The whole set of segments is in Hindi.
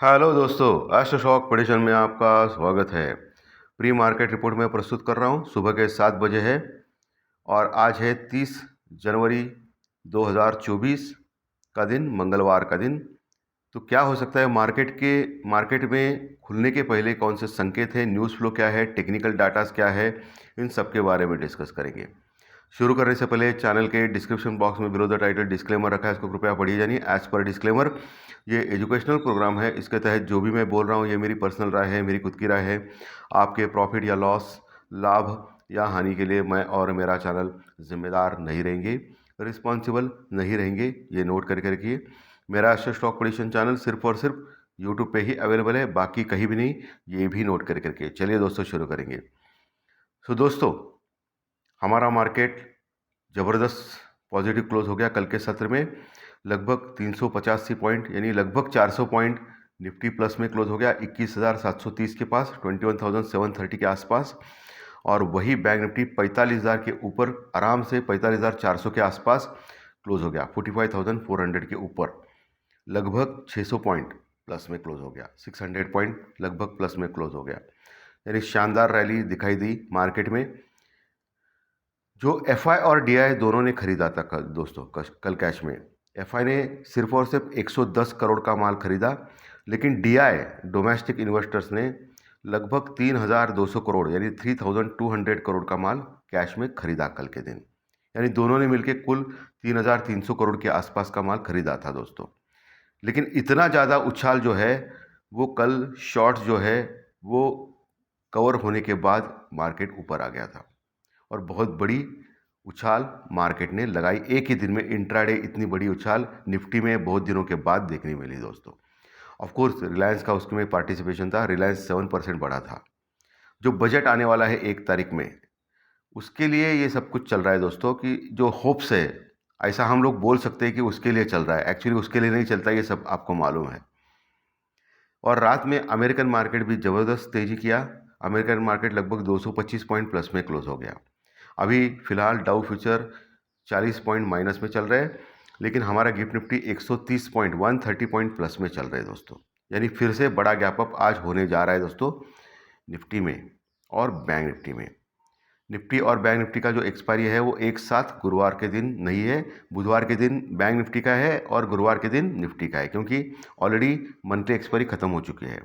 हेलो दोस्तों, एस्ट्रो शॉक प्रेडिक्शन में आपका स्वागत है। प्री मार्केट रिपोर्ट में प्रस्तुत कर रहा हूँ। सुबह के 7 बजे है और आज है 30 जनवरी 2024 का दिन, मंगलवार का दिन। तो क्या हो सकता है मार्केट में खुलने के पहले कौन से संकेत हैं, न्यूज़ फ्लो क्या है, टेक्निकल डाटास क्या है, इन सब के बारे में डिस्कस करेंगे। शुरू करने से पहले चैनल के डिस्क्रिप्शन बॉक्स में बिलो द टाइटल डिस्क्लेमर रखा है, इसको कृपया पढ़िए जानिए। एज पर डिस्क्लेमर, ये एजुकेशनल प्रोग्राम है। इसके तहत जो भी मैं बोल रहा हूँ ये मेरी पर्सनल राय है, मेरी खुद की राय है। आपके प्रॉफिट या लॉस, लाभ या हानि के लिए मैं और मेरा चैनल जिम्मेदार नहीं रहेंगे, रिस्पॉन्सिबल नहीं रहेंगे, ये नोट करके रखिए। मेरा एस्ट्रो स्टॉक प्रेडिक्शन चैनल सिर्फ और सिर्फ यूट्यूब पे ही अवेलेबल है, बाकी कहीं भी नहीं, ये भी नोट करके रखिए। चलिए दोस्तों, शुरू करेंगे। दोस्तों, हमारा मार्केट ज़बरदस्त पॉजिटिव क्लोज हो गया कल के सत्र में। लगभग 385 पॉइंट यानी लगभग 400 पॉइंट निफ्टी प्लस में क्लोज हो गया 21,730 के पास, 21,730 के आसपास। और वही बैंक निफ्टी 45,000 के ऊपर आराम से 45,400 के आसपास क्लोज हो गया, 45,400 के ऊपर लगभग 600 पॉइंट प्लस में क्लोज हो गया, 600 पॉइंट लगभग प्लस में क्लोज हो गया। यानी शानदार रैली दिखाई दी मार्केट में। जो एफआई और डीआई दोनों ने खरीदा था दोस्तों कल कैश में। एफआई ने सिर्फ और सिर्फ 110 करोड़ का माल खरीदा, लेकिन डीआई डोमेस्टिक इन्वेस्टर्स ने लगभग 3,200 करोड़ यानी 3,200 करोड़ का माल कैश में खरीदा कल के दिन। यानी दोनों ने मिलकर कुल 3,300 करोड़ के आसपास का माल खरीदा था दोस्तों। लेकिन इतना ज़्यादा उछाल जो है वो कल शॉर्ट जो है वो कवर होने के बाद मार्केट ऊपर आ गया था और बहुत बड़ी उछाल मार्केट ने लगाई एक ही दिन में। इंट्राडे इतनी बड़ी उछाल निफ्टी में बहुत दिनों के बाद देखने मिली दोस्तों। ऑफ कोर्स रिलायंस का उसमें पार्टिसिपेशन था, रिलायंस 7% बढ़ा था। जो बजट आने वाला है 1 तारीख में, उसके लिए ये सब कुछ चल रहा है दोस्तों। कि जो होप्स है, ऐसा हम लोग बोल सकते हैं कि उसके लिए चल रहा है, एक्चुअली उसके लिए नहीं चलता, ये सब आपको मालूम है। और रात में अमेरिकन मार्केट भी ज़बरदस्त तेज़ी किया। अमेरिकन मार्केट लगभग 225 पॉइंट प्लस में क्लोज हो गया। अभी फिलहाल डाउ फ्यूचर 40 पॉइंट माइनस में चल रहे हैं, लेकिन हमारा gift Nifty 130 point 130 point plus में चल रहे हैं दोस्तों। यानी फिर से बड़ा गैप अप आज होने जा रहा है दोस्तों निफ्टी में और बैंक निफ्टी में। निफ्टी और बैंक निफ्टी का जो एक्सपायरी है वो एक साथ गुरुवार के दिन नहीं है, बुधवार के दिन बैंक निफ्टी का है और गुरुवार के दिन निफ्टी का है, क्योंकि ऑलरेडी मंथली एक्सपायरी ख़त्म हो चुकी है।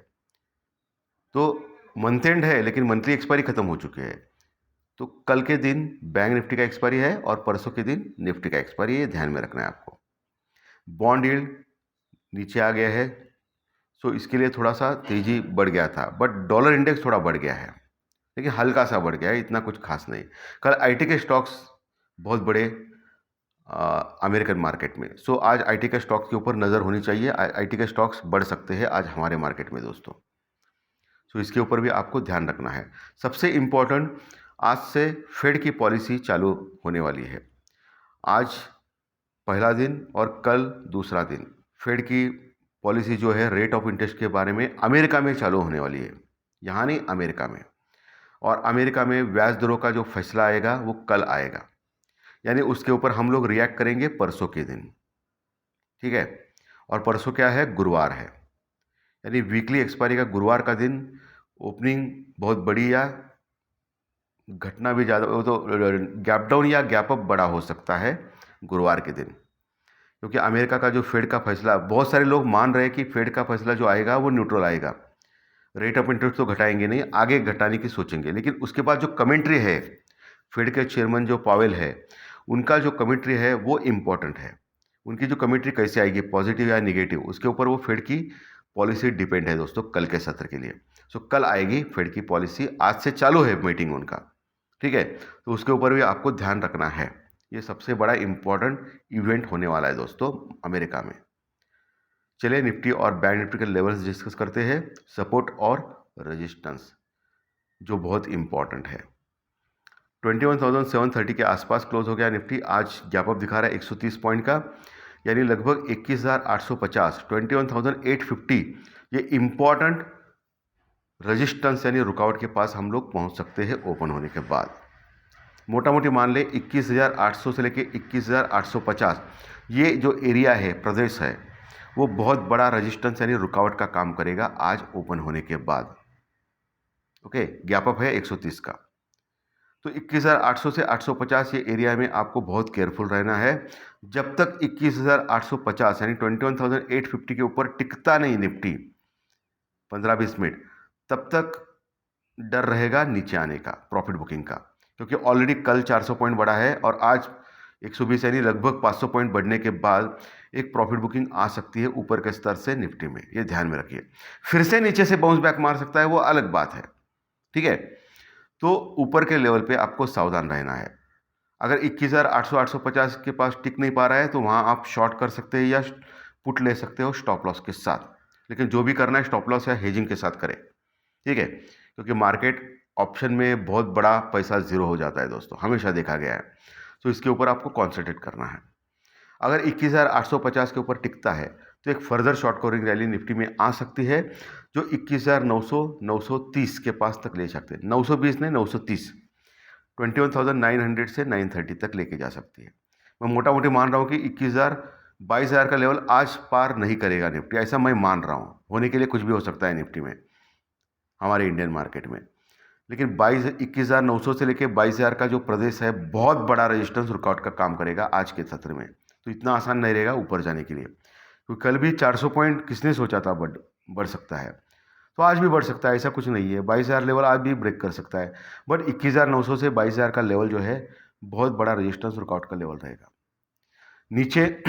तो मंथ एंड है लेकिन मंथली एक्सपायरी ख़त्म हो चुकी है। तो कल के दिन बैंक निफ्टी का एक्सपायरी है और परसों के दिन निफ्टी का एक्सपायरी है, ये ध्यान में रखना है आपको। बॉन्ड यील्ड नीचे आ गया है, सो इसके लिए थोड़ा सा तेज़ी बढ़ गया था, बट डॉलर इंडेक्स थोड़ा बढ़ गया है, लेकिन हल्का सा बढ़ गया है, इतना कुछ खास नहीं। कल आईटी के स्टॉक्स बहुत बड़े अमेरिकन मार्केट में, सो आज आईटी के स्टॉक्स के ऊपर नज़र होनी चाहिए। आईटी के स्टॉक्स बढ़ सकते हैं आज हमारे मार्केट में दोस्तों, सो इसके ऊपर भी आपको ध्यान रखना है। सबसे इम्पोर्टेंट, आज से फेड की पॉलिसी चालू होने वाली है। आज पहला दिन और कल दूसरा दिन फेड की पॉलिसी जो है रेट ऑफ इंटरेस्ट के बारे में अमेरिका में चालू होने वाली है, यहाँ नहीं अमेरिका में। और अमेरिका में ब्याज दरों का जो फैसला आएगा वो कल आएगा, यानी उसके ऊपर हम लोग रिएक्ट करेंगे परसों के दिन, ठीक है। और परसों क्या है, गुरुवार है, यानी वीकली एक्सपायरी का गुरुवार का दिन ओपनिंग बहुत बड़ी या घटना भी ज़्यादा, वो तो गैप डाउन या गैप अप बड़ा हो सकता है गुरुवार के दिन, क्योंकि अमेरिका का जो फेड का फैसला, बहुत सारे लोग मान रहे हैं कि फेड का फैसला जो आएगा वो न्यूट्रल आएगा, रेट ऑफ इंटरेस्ट तो घटाएंगे नहीं, आगे घटाने की सोचेंगे। लेकिन उसके बाद जो कमेंट्री है फेड के चेयरमैन जो पावेल है, उनका जो कमेंट्री है वो इम्पॉर्टेंट है। उनकी जो कमेंट्री कैसे आएगी, पॉजिटिव या निगेटिव, उसके ऊपर वो फेड की पॉलिसी डिपेंड है दोस्तों कल के सत्र के लिए। सो कल आएगी फेड की पॉलिसी, आज से चालू है मीटिंग उनका, ठीक है। तो उसके ऊपर भी आपको ध्यान रखना है। ये सबसे बड़ा इम्पॉर्टेंट इवेंट होने वाला है दोस्तों अमेरिका में। चलिए निफ्टी और बैंक निफ्टी के लेवल्स डिस्कस करते हैं, सपोर्ट और रेजिस्टेंस जो बहुत इम्पॉर्टेंट है। 21,730 के आसपास क्लोज हो गया निफ्टी। आज गैप अप दिखा रहा है 130 पॉइंट का, यानी लगभग 21,850, 21,850 ये इम्पॉर्टेंट रेजिस्टेंस यानी रुकावट के पास हम लोग पहुंच सकते हैं ओपन होने के बाद। मोटा मोटी मान ले 21,800 से लेके 21,850 ये जो एरिया है, प्रदेश है, वो बहुत बड़ा रेजिस्टेंस यानी रुकावट का काम करेगा आज ओपन होने के बाद। ओके, गैप अप है 130 का। तो 21,800 से 850 ये एरिया में आपको बहुत केयरफुल रहना है। जब तक 21,850 यानी 21,850 के ऊपर टिकता नहीं निफ्टी 15-20 मिनट, तब तक डर रहेगा नीचे आने का, प्रॉफिट बुकिंग का, क्योंकि ऑलरेडी कल 400 पॉइंट बढ़ा है और आज 120 यानी लगभग 500 पॉइंट बढ़ने के बाद एक प्रॉफिट बुकिंग आ सकती है ऊपर के स्तर से निफ्टी में, ये ध्यान में रखिए। फिर से नीचे से बाउंस बैक मार सकता है, वो अलग बात है, ठीक है। तो ऊपर के लेवल पे आपको सावधान रहना है। अगर 21,800-850 के पास टिक नहीं पा रहा है तो वहाँ आप शॉर्ट कर सकते हैं या पुट ले सकते हो स्टॉप लॉस के साथ, लेकिन जो भी करना है स्टॉप लॉस या हेजिंग के साथ करें, ठीक है, क्योंकि मार्केट ऑप्शन में बहुत बड़ा पैसा ज़ीरो हो जाता है दोस्तों, हमेशा देखा गया है। तो इसके ऊपर आपको कॉन्सेंट्रेट करना है। अगर 21,850 के ऊपर टिकता है तो एक further short covering rally Nifty में आ सकती है, जो 21,900 930 के पास तक ले सकते हैं। 920 नहीं, 930, 21,900 से 930 तक लेके जा सकती है। मैं मोटा मोटी मान रहा हूँ कि 22,000 का लेवल आज पार नहीं करेगा निफ्टी, ऐसा मैं मान रहा हूँ। होने के लिए कुछ भी हो सकता है निफ्टी में, हमारे इंडियन मार्केट में, लेकिन 21,900 से लेकर 22,000 का जो प्रदेश है, बहुत बड़ा रेजिस्टेंस रुकावट का काम करेगा आज के सत्र में। तो इतना आसान नहीं रहेगा ऊपर जाने के लिए, क्योंकि कल भी 400 पॉइंट किसने सोचा था बढ़ सकता है, तो आज भी बढ़ सकता है, ऐसा कुछ नहीं है। 22,000 लेवल आज भी ब्रेक कर सकता है, बट 21,900 से 22,000 का लेवल जो है बहुत बड़ा रेजिस्टेंस रुकावट का लेवल रहेगा। नीचे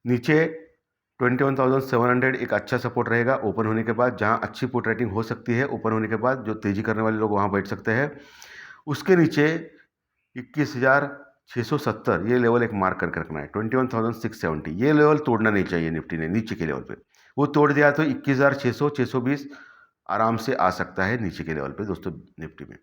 नीचे 21,700 एक अच्छा सपोर्ट रहेगा ओपन होने के बाद, जहां अच्छी पुट रेटिंग हो सकती है ओपन होने के बाद, जो तेजी करने वाले लोग वहां बैठ सकते हैं। उसके नीचे 21,670 ये लेवल एक मार्क करके रखना है। 21,670 ये लेवल तोड़ना नहीं चाहिए निफ्टी ने नीचे के लेवल पे। वो तोड़ दिया तो 21,600 620 आराम से आ सकता है नीचे के लेवल पे दोस्तों निफ्टी में।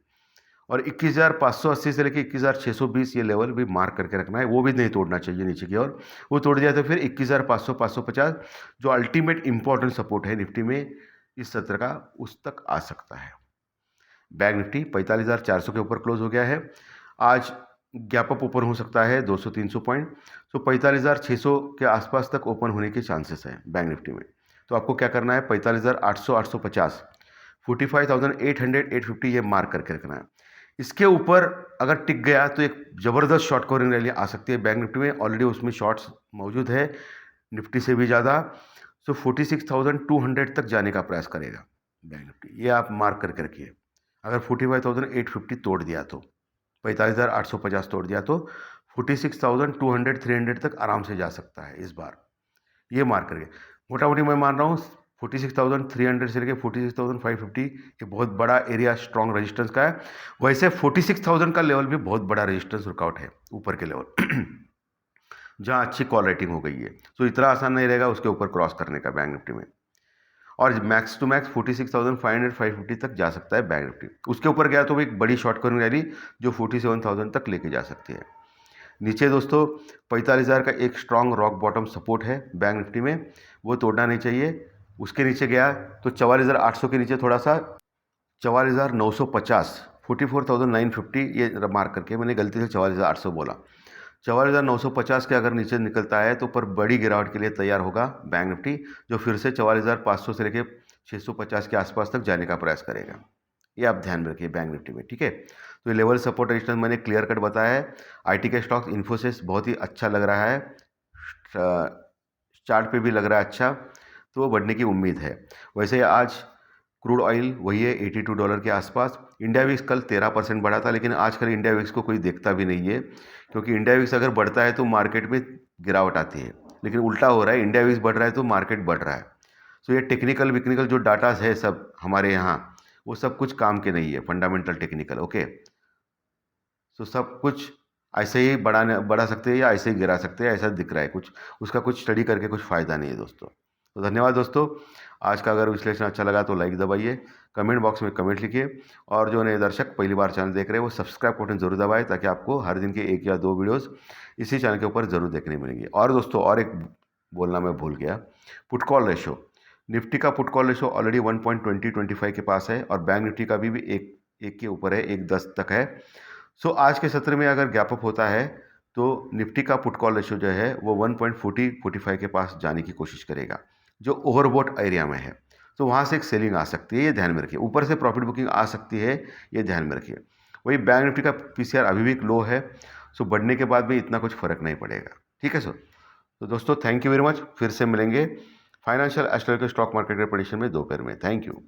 और 21,580 से लेकर 21,620 ये लेवल भी मार्क करके रखना है, वो भी नहीं तोड़ना चाहिए नीचे की ओर। वो तोड़ दिया तो फिर 21,500 550 जो अल्टीमेट इंपॉर्टेंट सपोर्ट है निफ्टी में इस सत्र का, उस तक आ सकता है। बैंक निफ्टी 45,400 के ऊपर क्लोज हो गया है। आज गैप अप ओपन हो सकता है 200-300 पॉइंट, तो 45,600 के आसपास तक ओपन होने के चांसेस हैं बैंक निफ्टी में। तो आपको क्या करना है, 45,800 850 45,800 850 ये मार्क करके रखना है। इसके ऊपर अगर टिक गया तो एक ज़बरदस्त शॉर्ट कवरिंग रैली आ सकती है बैंक निफ्टी में, ऑलरेडी उसमें शॉर्ट्स मौजूद है निफ्टी से भी ज़्यादा। सो 46,200 तक जाने का प्रयास करेगा बैंक निफ्टी, ये आप मार्क करके रखिए। अगर 45,850 तोड़ दिया तो 45,850 तोड़ दिया तो 46,200 300 तक आराम से जा सकता है इस बार, ये मार्क करके। मोटा मोटी मैं मान रहा हूँ 46,300 से लेकर 46,550 ये बहुत बड़ा एरिया स्ट्रॉन्ग रेजिस्टेंस का है। वैसे 46,000 का लेवल भी बहुत बड़ा रेजिस्टेंस रुकावट है ऊपर के लेवल जहाँ अच्छी कॉल रेटिंग हो गई है। तो इतना आसान नहीं रहेगा उसके ऊपर क्रॉस करने का बैंक निफ्टी में, और मैक्स टू मैक्स 46,500 550 तक जा सकता है बैंक निफ्टी। उसके ऊपर गया तो एक बड़ी शॉर्ट कवरिंग रैली जो 47,000 तक लेके जा सकती है। नीचे दोस्तों 45,000 का एक स्ट्रॉन्ग रॉक बॉटम सपोर्ट है बैंक निफ्टी में, वो तोड़ना नहीं चाहिए। उसके नीचे गया तो 44,800 के नीचे थोड़ा सा 44,950 44,950 ये मार्क करके, मैंने गलती से 44,800 बोला, 44,950 के अगर नीचे निकलता है तो पर बड़ी गिरावट के लिए तैयार होगा बैंक निफ्टी, जो फिर से 44,500 से लेकर 650 के आसपास तक जाने का प्रयास करेगा। ये आप ध्यान में रखिए बैंक निफ्टी में, ठीक है। तो ये लेवल सपोर्ट रेजिस्टेंस मैंने क्लियर कट बताया है। आईटी के स्टॉक इन्फोसिस बहुत ही अच्छा लग रहा है, चार्ट पे भी लग रहा है अच्छा, तो वो बढ़ने की उम्मीद है। वैसे आज क्रूड ऑयल वही है $82 के आसपास। इंडिया विक्स कल 13% बढ़ा था, लेकिन आजकल इंडिया विक्स को कोई देखता भी नहीं है, क्योंकि इंडिया विक्स अगर बढ़ता है तो मार्केट में गिरावट आती है, लेकिन उल्टा हो रहा है, इंडिया विक्स बढ़ रहा है तो मार्केट बढ़ रहा है। तो ये टेक्निकल विक्निकल जो डाटाज है सब हमारे यहाँ, वो सब कुछ काम के नहीं है, फंडामेंटल टेक्निकल, ओके। तो सब कुछ ऐसे ही बढ़ा सकते हैं या ऐसे ही गिरा सकते हैं, ऐसा दिख रहा है कुछ, उसका कुछ स्टडी करके कुछ फ़ायदा नहीं है दोस्तों। तो धन्यवाद दोस्तों। आज का अगर विश्लेषण अच्छा लगा तो लाइक दबाइए, कमेंट बॉक्स में कमेंट लिखिए, और जो नए दर्शक पहली बार चैनल देख रहे हैं वो सब्सक्राइब बटन जरूर दबाएं, ताकि आपको हर दिन के 1 या 2 वीडियोस इसी चैनल के ऊपर ज़रूर देखने मिलेंगे। और दोस्तों और एक बोलना मैं भूल गया, पुट कॉल रेशो, निफ्टी का पुट कॉल रेशो ऑलरेडी 1.2025 के पास है, और बैंक निफ्टी का भी एक के ऊपर है, 1.10 तक है। सो आज के सत्र में अगर गैप अप होता है तो निफ्टी का पुट कॉल रेशियो जो है वो 1.40-45 के पास जाने की कोशिश करेगा, जो ओवरबॉट एरिया में है। तो वहाँ से एक सेलिंग आ सकती है, ये ध्यान में रखिए। ऊपर से प्रॉफिट बुकिंग आ सकती है, ये ध्यान में रखिए। वही बैंक निफ्टी का पीसीआर अभी भी लो है, सो बढ़ने के बाद भी इतना कुछ फ़र्क नहीं पड़ेगा। ठीक है सर। तो दोस्तों थैंक यू वेरी मच। फिर से मिलेंगे फाइनेंशियल एस्ट्रोलॉजिकल स्टॉक मार्केट के प्रेडिक्शन में दोपहर में। Thank you.